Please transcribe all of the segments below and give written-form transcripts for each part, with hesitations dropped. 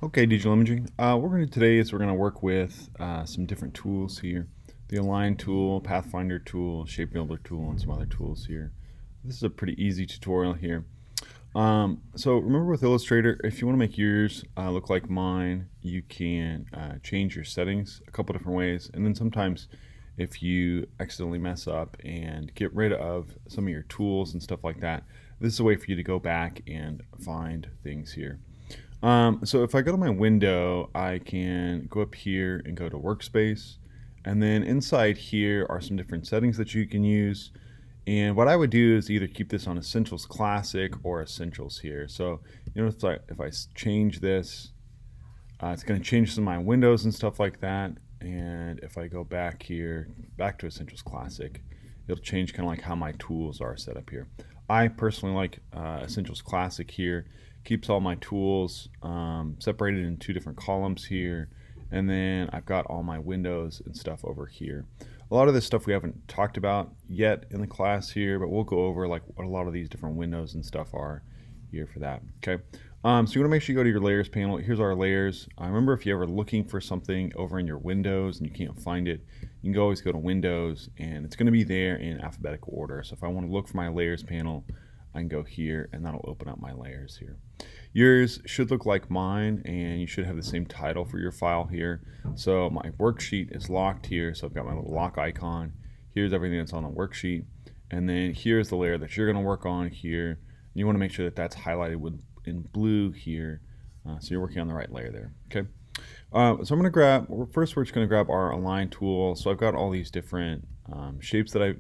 Okay, digital imaging. What we're going to do today is we're going to work with some different tools here. The Align tool, Pathfinder tool, Shape Builder tool, and some other tools here. This is a pretty easy tutorial here. So remember with Illustrator, if you want to make yours look like mine, you can change your settings a couple different ways. And then sometimes if you accidentally mess up and get rid of some of your tools and stuff like that, this is a way for you to go back and find things here. So if I go to my window, I can go up here and go to workspace. And then inside here are some different settings that you can use. And what I would do is either keep this on Essentials Classic or Essentials here. So you know, if I change this, it's going to change some of my windows and stuff like that. And if I go back here, back to Essentials Classic, it'll change kind of like how my tools are set up here. I personally like Essentials Classic here. Keeps all my tools separated in two different columns here. And then I've got all my windows and stuff over here. A lot of this stuff we haven't talked about yet in the class here, but we'll go over like what a lot of these different windows and stuff are here for that. Okay. So you want to make sure you go to your layers panel. Here's our layers. Remember, if you're ever looking for something over in your windows and you can't find it, you can always go to Windows and it's going to be there in alphabetical order. So if I want to look for my layers panel, I can go here and that'll open up my layers here. Yours should look like mine and you should have the same title for your file here. So my worksheet is locked here, so I've got my little lock icon. Here's everything that's on the worksheet, and then here's the layer that you're going to work on here. And you want to make sure that that's highlighted with in blue here, so you're working on the right layer there. Okay. So I'm going to grab, first we're just going to grab our align tool. So I've got all these different shapes that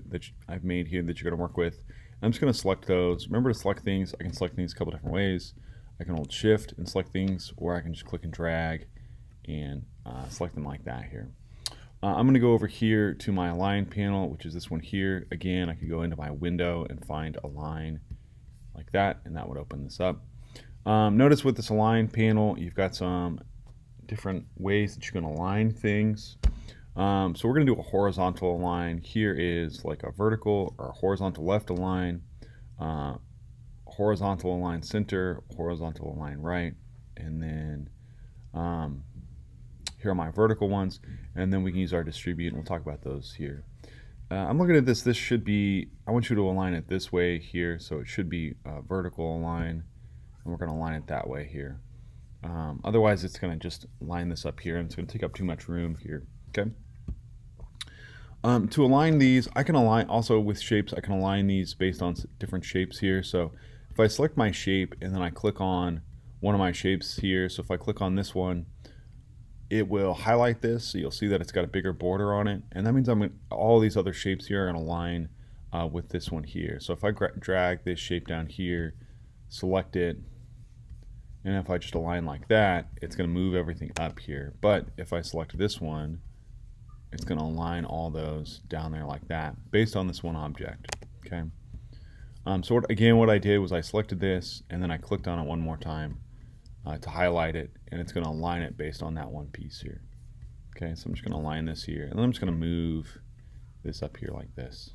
I've made here that you're going to work with. I'm just going to select those. Remember to select things. I can select things a couple different ways. I can hold shift and select things, or I can just click and drag and select them like that here. I'm going to go over here to my align panel, which is this one here. Again, I can go into my window and find align like that, and that would open this up. Notice with this align panel, you've got some different ways that you can align things. So we're going to do a horizontal align. Here is like a vertical or horizontal left align, horizontal align center, horizontal align right, and then here are my vertical ones, and then we can use our distribute, and we'll talk about those here. I'm looking at this. This should be, I want you to align it this way here, so it should be vertical align, and we're going to align it that way here. Otherwise, it's going to just line this up here, and it's going to take up too much room here. Okay. To align these, I can align also with shapes. I can align these based on different shapes here. So if I select my shape and then I click on one of my shapes here, so if I click on this one, it will highlight this, so you'll see that it's got a bigger border on it, and that means all these other shapes here are going to align with this one here. So if I drag this shape down here, select it, and if I just align like that, it's going to move everything up here. But if I select this one, it's going to align all those down there like that based on this one object. Okay. So what I did was I selected this and then I clicked on it one more time to highlight it, and it's going to align it based on that one piece here. Okay, so I'm just going to align this here, and then I'm just going to move this up here like this.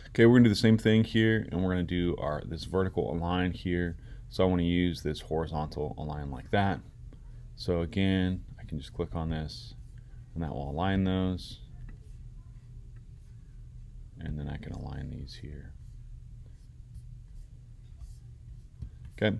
Okay, we're going to do the same thing here, and we're going to do this vertical align here. So I want to use this horizontal align like that. So again, I can just click on this, and that will align those. And then I can align these here. Okay,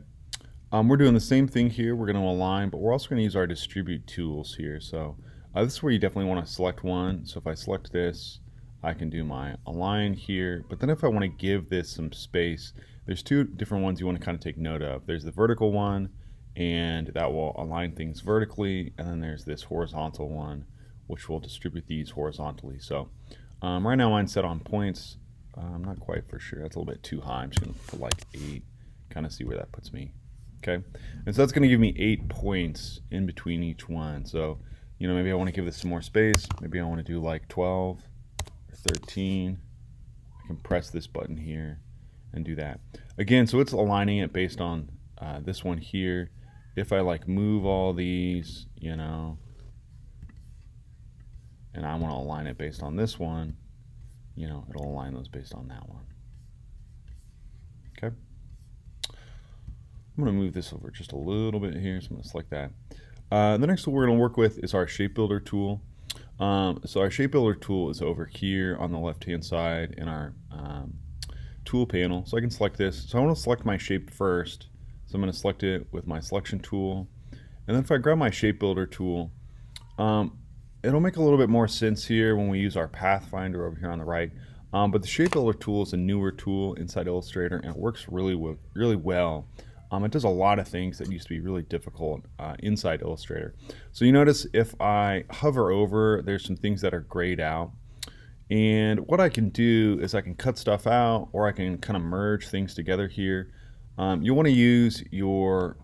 we're doing the same thing here. We're going to align, but we're also going to use our distribute tools here. So this is where you definitely want to select one. So if I select this, I can do my align here. But then if I want to give this some space, there's two different ones you want to kind of take note of. There's the vertical one, and that will align things vertically. And then there's this horizontal one, which will distribute these horizontally. So right now mine's set on points. I'm not quite for sure. That's a little bit too high. I'm just going to put like 8. Kind of see where that puts me. Okay, and so that's going to give me 8 points in between each one. So you know, maybe I want to give this some more space. Maybe I want to do like 12 or 13. I can press this button here and do that again. So it's aligning it based on this one here. If I like move all these, you know, and I want to align it based on this one, you know, it'll align those based on that one. Okay. I'm going to move this over just a little bit here, so I'm going to select that. The next tool we're going to work with is our Shape Builder tool. So our Shape Builder tool is over here on the left-hand side in our tool panel. So I can select this. So I want to select my shape first. So I'm going to select it with my selection tool. And then if I grab my Shape Builder tool, it'll make a little bit more sense here when we use our Pathfinder over here on the right. But the Shape Builder tool is a newer tool inside Illustrator, and it works really well. It does a lot of things that used to be really difficult inside Illustrator. So you notice if I hover over, there's some things that are grayed out. And what I can do is I can cut stuff out, or I can kind of merge things together here. You want to use your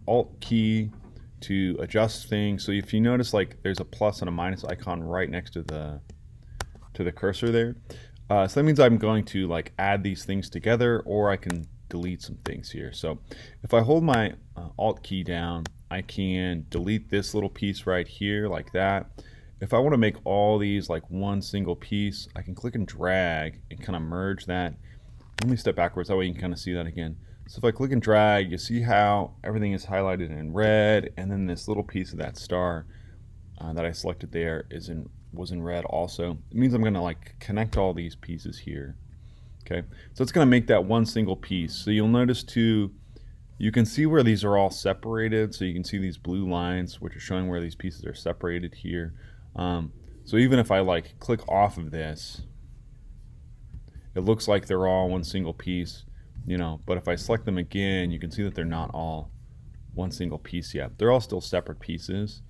Alt key to adjust things. So if you notice, like, there's a plus and a minus icon right next to the cursor there. So that means I'm going to like add these things together, or I can delete some things here. So if I hold my Alt key down, I can delete this little piece right here like that. If I want to make all these like one single piece, I can click and drag and kind of merge that. Let me step backwards, that way you can kind of see that again. So if I click and drag, you see how everything is highlighted in red, and then this little piece of that star that I selected there was in red also. It means I'm going to like connect all these pieces here. Okay, so it's going to make that one single piece. So you'll notice too, you can see where these are all separated. So you can see these blue lines, which are showing where these pieces are separated here. So even if I like click off of this, it looks like they're all one single piece, you know, but if I select them again, you can see that they're not all one single piece yet. They're all still separate pieces,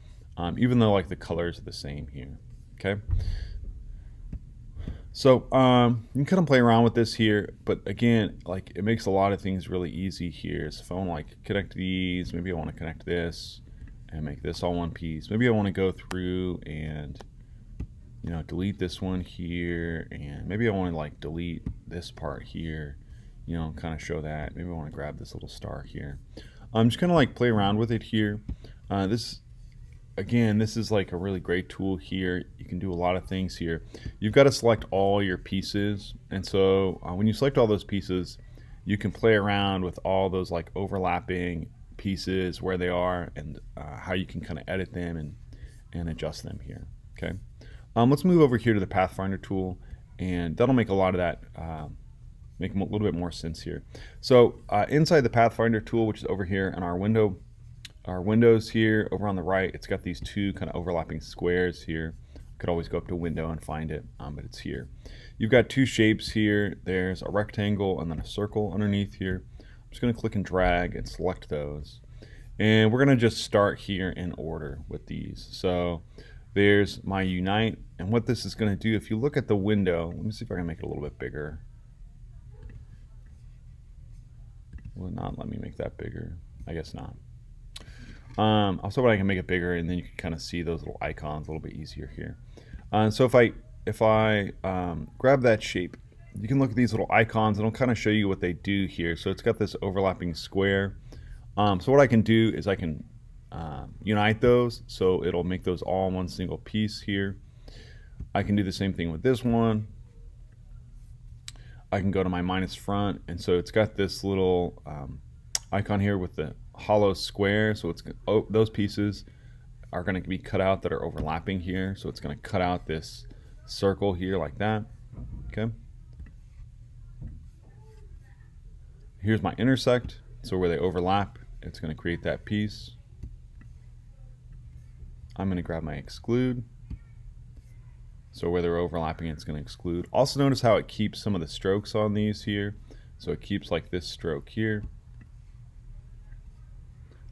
even though like the colors are the same here. Okay. So you can kind of play around with this here, but again, like it makes a lot of things really easy here. So if I want to like connect these, maybe I want to connect this and make this all one piece. Maybe I want to go through and, you know, delete this one here, and maybe I want to like delete this part here, you know, kind of show that. Maybe I want to grab this little star here. I'm just kind of like play around with it here. Again, this is like a really great tool here. You can do a lot of things here. You've got to select all your pieces, and so when you select all those pieces, you can play around with all those like overlapping pieces, where they are, and how you can kind of edit them and adjust them here. Okay, let's move over here to the Pathfinder tool, and that'll make a lot of that make a little bit more sense here. So inside the Pathfinder tool, which is over here in our windows here over on the right, it's got these two kind of overlapping squares here. Could always go up to window and find it, but it's here. You've got two shapes here. There's a rectangle and then a circle underneath here. I'm just going to click and drag and select those, and we're going to just start here in order with these. So there's my unite, and what this is going to do, if you look at the window, let me see if I can make it a little bit bigger. Will it not let me make that bigger? I guess not. Also, I can make it bigger, and then you can kind of see those little icons a little bit easier here. So if I grab that shape, you can look at these little icons, and it'll kind of show you what they do here. So it's got this overlapping square. So what I can do is I can unite those, so it'll make those all one single piece here. I can do the same thing with this one. I can go to my minus front, and so it's got this little icon here with the hollow square. So it's those pieces are going to be cut out that are overlapping here. So it's going to cut out this circle here like that. Okay. Here's my intersect. So where they overlap, it's going to create that piece. I'm going to grab my exclude. So where they're overlapping, it's going to exclude. Also notice how it keeps some of the strokes on these here. So it keeps like this stroke here.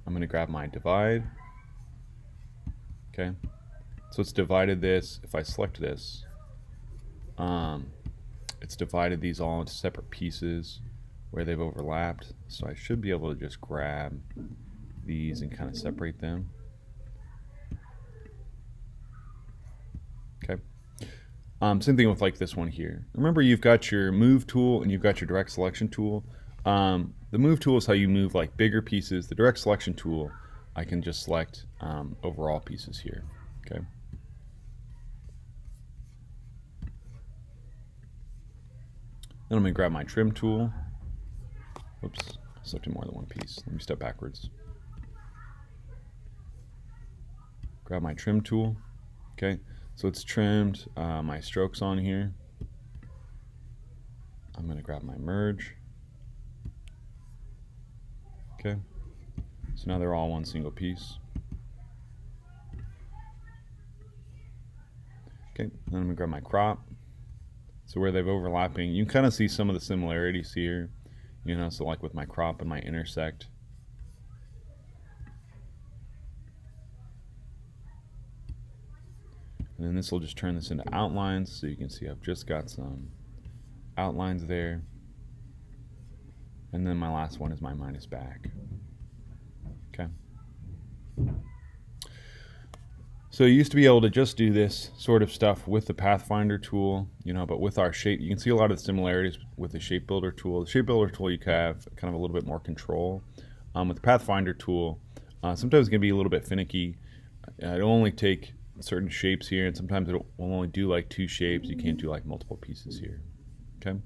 I'm going to grab my divide. Okay. So it's divided this. If I select this, it's divided these all into separate pieces where they've overlapped. So I should be able to just grab these and kind of separate them. Okay. Same thing with like this one here. Remember, you've got your move tool and you've got your direct selection tool. The move tool is how you move like bigger pieces. The direct selection tool, I can just select overall pieces here. Okay. Then I'm going to grab my trim tool. Oops, selecting more than one piece. Let me step backwards. Grab my trim tool. Okay, so it's trimmed my strokes on here. I'm going to grab my merge. Okay, so now they're all one single piece. Okay, then I'm going to grab my crop. So where they've overlapping, you can kind of see some of the similarities here. You know, so like with my crop and my intersect. And then this will just turn this into outlines, so you can see I've just got some outlines there. And then my last one is my minus back. Okay. So you used to be able to just do this sort of stuff with the Pathfinder tool, you know, but with our shape, you can see a lot of the similarities with the shape builder tool. The shape builder tool, you can have kind of a little bit more control. With the Pathfinder tool, sometimes it can be a little bit finicky. It'll only take certain shapes here, and sometimes it will only do like 2 shapes. You can't do like multiple pieces here. Okay.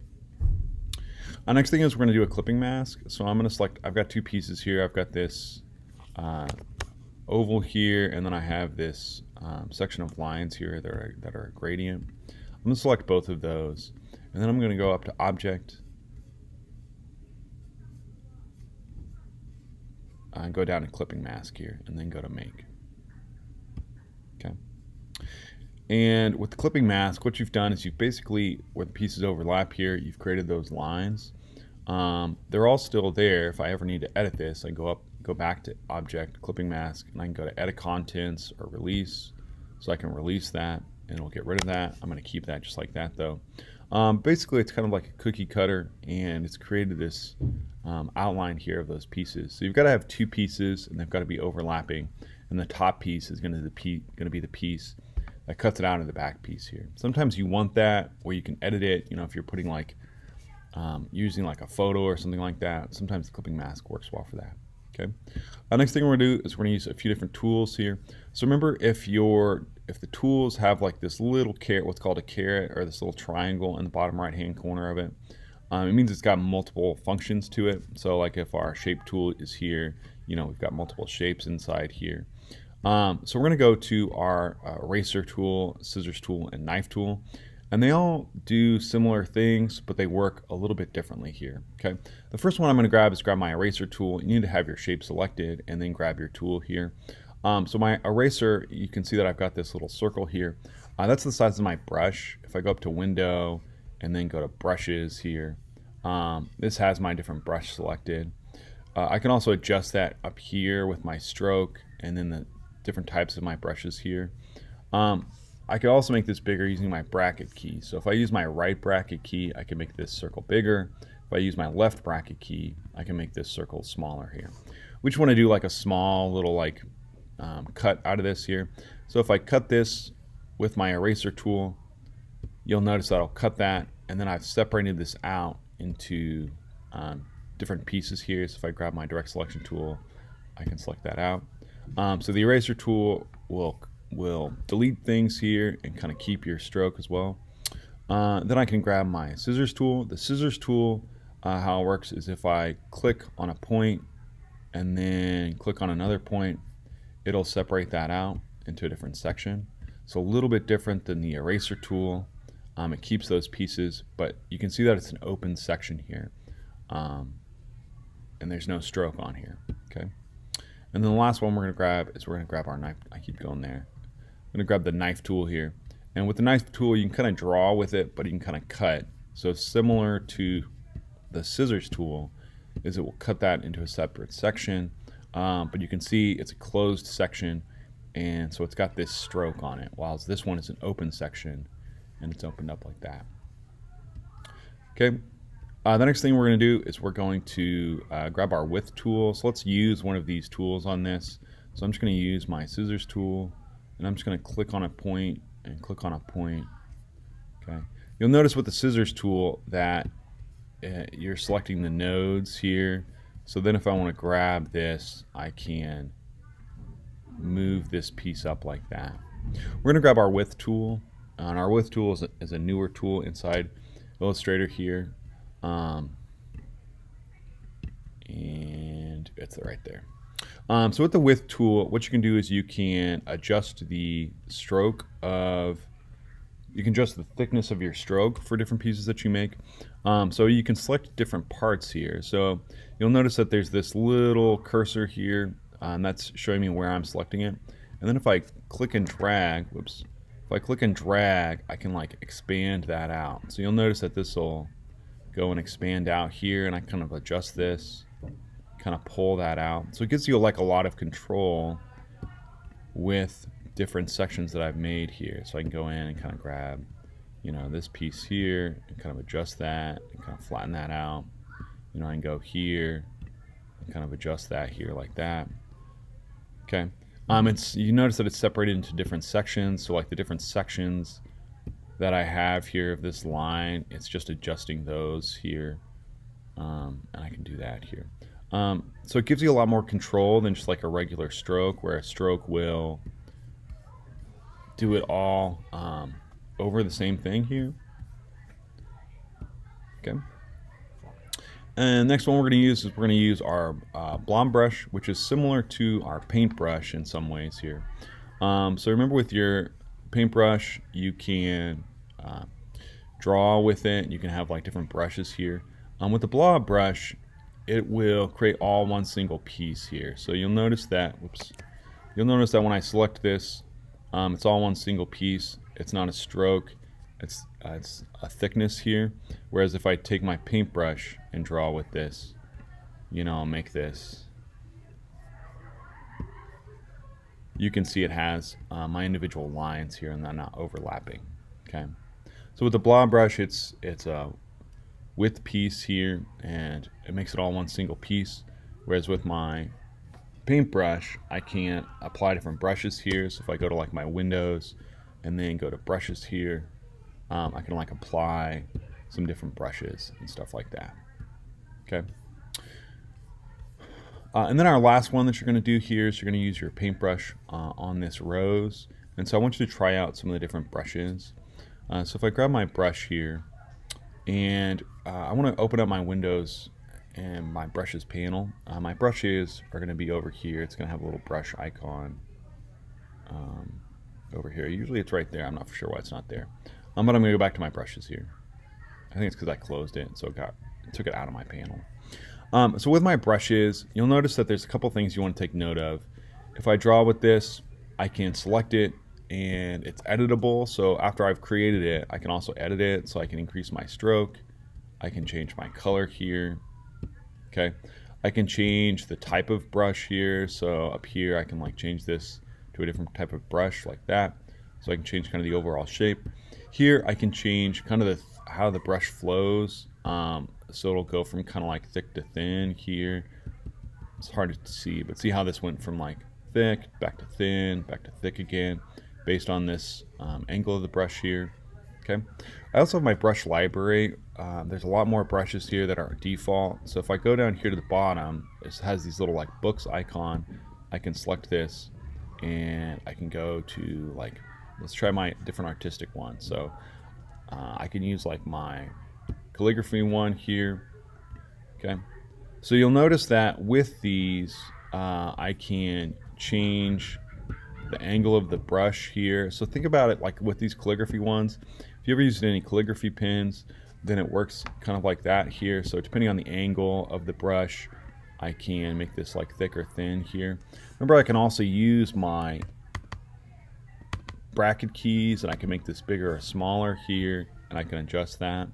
Next thing is we're going to do a clipping mask. So I'm going to select, I've got 2 pieces here. I've got this oval here, and then I have this section of lines here that are a gradient. I'm going to select both of those, and then I'm going to go up to Object, and go down to Clipping Mask here, and then go to Make. Okay. And with the clipping mask, what you've done is you've basically, where the pieces overlap here, you've created those lines. They're all still there. If I ever need to edit this, I go back to Object, Clipping Mask, and I can go to Edit Contents or Release. So I can release that, and it'll get rid of that. I'm going to keep that just like that, though. Basically, it's kind of like a cookie cutter, and it's created this outline here of those pieces. So you've got to have 2 pieces, and they've got to be overlapping. And the top piece is going to be the piece that cuts it out of the back piece here. Sometimes you want that, or you can edit it. You know, if you're putting like using like a photo or something like that. Sometimes the clipping mask works well for that. Okay. Next thing we're gonna do is we're gonna use a few different tools here. So remember, if the tools have like this little caret, what's called a caret, or this little triangle in the bottom right hand corner of it, it means it's got multiple functions to it. So like if our shape tool is here, you know, we've got multiple shapes inside here. So we're going to go to our eraser tool, scissors tool, and knife tool. And they all do similar things, but they work a little bit differently here. Okay. The first one I'm going to grab is my eraser tool. You need to have your shape selected and then grab your tool here. So my eraser, you can see that I've got this little circle here. That's the size of my brush. If I go up to Window and then go to Brushes here, this has my different brush selected. I can also adjust that up here with my stroke and then the different types of my brushes here. I could also make this bigger using my bracket key. So if I use my right bracket key, I can make this circle bigger. If I use my left bracket key, I can make this circle smaller here. We just want to do like a small little like cut out of this here. So if I cut this with my eraser tool, you'll notice that I'll cut that, and then I've separated this out into different pieces here. So if I grab my direct selection tool, I can select that out. So the eraser tool will delete things here and kind of keep your stroke as well. Then I can grab my scissors tool. The scissors tool, how it works is if I click on a point and then click on another point, it'll separate that out into a different section. So a little bit different than the eraser tool. It keeps those pieces, but you can see that it's an open section here. And there's no stroke on here. Okay. And then the last one we're going to grab is our knife. I keep going there. I'm going to grab the knife tool here. And with the knife tool, you can kind of draw with it, but you can kind of cut. So similar to the scissors tool is it will cut that into a separate section. But you can see it's a closed section, and so it's got this stroke on it, while this one is an open section and it's opened up like that. Okay. The next thing we're going to do is we're going to grab our width tool. So let's use one of these tools on this. So I'm just going to use my scissors tool, and I'm just going to click on a point and click on a point. Okay. You'll notice with the scissors tool that you're selecting the nodes here. So then if I want to grab this, I can move this piece up like that. We're going to grab our width tool. And our width tool is a newer tool inside Illustrator here. And it's right there. So with the width tool, what you can do is you can adjust the stroke of, you can adjust the thickness of your stroke for different pieces that you make. So you can select different parts here. So you'll notice that there's this little cursor here, and that's showing me where I'm selecting it. And then if I click and drag, whoops, if I click and drag, I can like expand that out. So you'll notice that this will go and expand out here, and I kind of adjust this, kind of pull that out. So it gives you like a lot of control with different sections that I've made here. So I can go in and kind of grab, you know, this piece here and kind of adjust that and kind of flatten that out. You know, I can go here and kind of adjust that here like that. Okay. You notice that it's separated into different sections. So like the different sections that I have here of this line, it's just adjusting those here. And I can do that here. So it gives you a lot more control than just like a regular stroke, where a stroke will do it all over the same thing here. Okay. And next one we're going to use is we're going to use our blonde brush, which is similar to our paintbrush in some ways here. So remember, with your paintbrush, you can draw with it. You can have like different brushes here. With the blonde brush, it will create all one single piece here. So you'll notice that, whoops, you'll notice that when I select this, it's all one single piece. It's not a stroke. It's a thickness here. Whereas if I take my paintbrush and draw with this, you know, I'll make this. You can see it has my individual lines here, and they're not overlapping. Okay. So with the blonde brush, it's a width piece here, and it makes it all one single piece. Whereas with my paintbrush, I can't apply different brushes here. So if I go to like my windows and then go to brushes here, I can like apply some different brushes and stuff like that. Okay. And then our last one that you're going to do here is you're going to use your paintbrush on this rose. And so I want you to try out some of the different brushes. So if I grab my brush here, and I want to open up my windows and my brushes panel. My brushes are going to be over here. It's going to have a little brush icon over here. Usually it's right there. I'm not for sure why it's not there. But I'm going to go back to my brushes here. I think it's because I closed it, so it took it out of my panel. So with my brushes, you'll notice that there's a couple things you want to take note of. If I draw with this, I can select it, and it's editable. So after I've created it, I can also edit it. So I can increase my stroke. I can change my color here. Okay. I can change the type of brush here. So up here, I can like change this to a different type of brush like that. So I can change kind of the overall shape. Here, I can change kind of how the brush flows. So it'll go from kind of like thick to thin here. It's hard to see, but see how this went from like thick back to thin, back to thick again, based on this angle of the brush here. Okay. I also have my brush library. There's a lot more brushes here that are default. So if I go down here to the bottom, it has these little like books icon. I can select this, and I can go to like, let's try my different artistic one. So I can use like my calligraphy one here. Okay. So you'll notice that with these, I can change the angle of the brush here. So think about it like with these calligraphy ones. If you ever used any calligraphy pens, then it works kind of like that here. So depending on the angle of the brush, I can make this like thick or thin here. Remember, I can also use my bracket keys, and I can make this bigger or smaller here, and I can adjust that.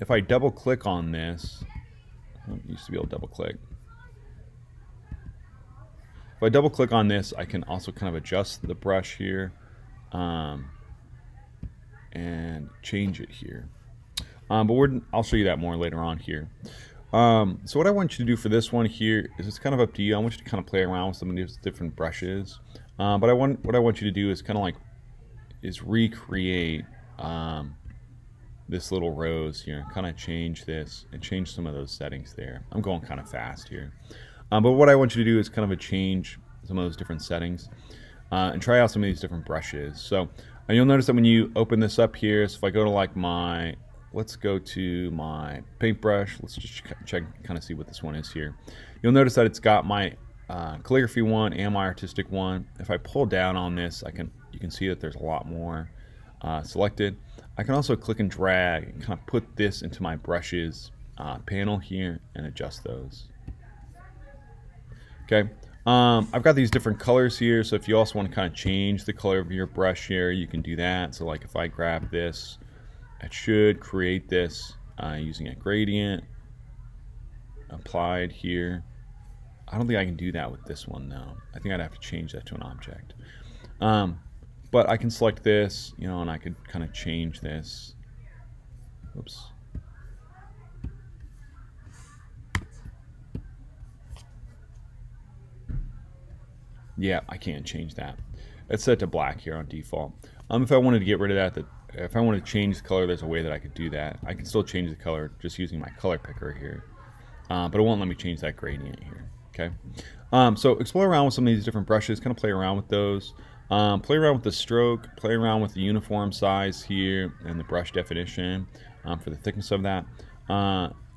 If I double click on this, I used to be able to double click. If I double click on this, I can also kind of adjust the brush here and change it here. But I'll show you that more later on here. So what I want you to do for this one here is, it's kind of up to you. I want you to kind of play around with some of these different brushes. But what I want you to do is kind of like recreate this little rose here, kind of change this and change some of those settings there. I'm going kind of fast here. But what I want you to do is kind of change some of those different settings and try out some of these different brushes. So you'll notice that when you open this up here, so if I go to like my let's go to my paintbrush. Let's just check, kind of see what this one is here. You'll notice that it's got my calligraphy one and my artistic one. If I pull down on this, you can see that there's a lot more selected. I can also click and drag and kind of put this into my brushes panel here and adjust those. Okay, I've got these different colors here, so if you also want to kind of change the color of your brush here, you can do that. So like if I grab this, it should create this using a gradient applied here. I don't think I can do that with this one though. I think I'd have to change that to an object. But I can select this, you know, and I could kind of change this. Oops. Yeah, I can't change that. It's set to black here on default. If I wanted to get rid of that, if I wanted to change the color, there's a way that I could do that. I can still change the color just using my color picker here. But it won't let me change that gradient here. Okay. So explore around with some of these different brushes, kind of play around with those. Play around with the stroke, play around with the uniform size here and the brush definition for the thickness of that.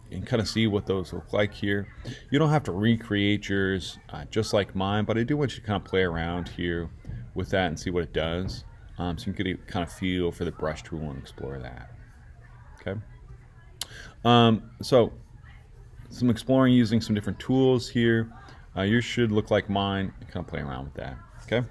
And kind of see what those look like here. You don't have to recreate yours just like mine, but I do want you to kind of play around here with that and see what it does. So you can get a kind of feel for the brush tool and explore that. Okay. So some exploring using some different tools here. Yours should look like mine. Kind of play around with that. Okay.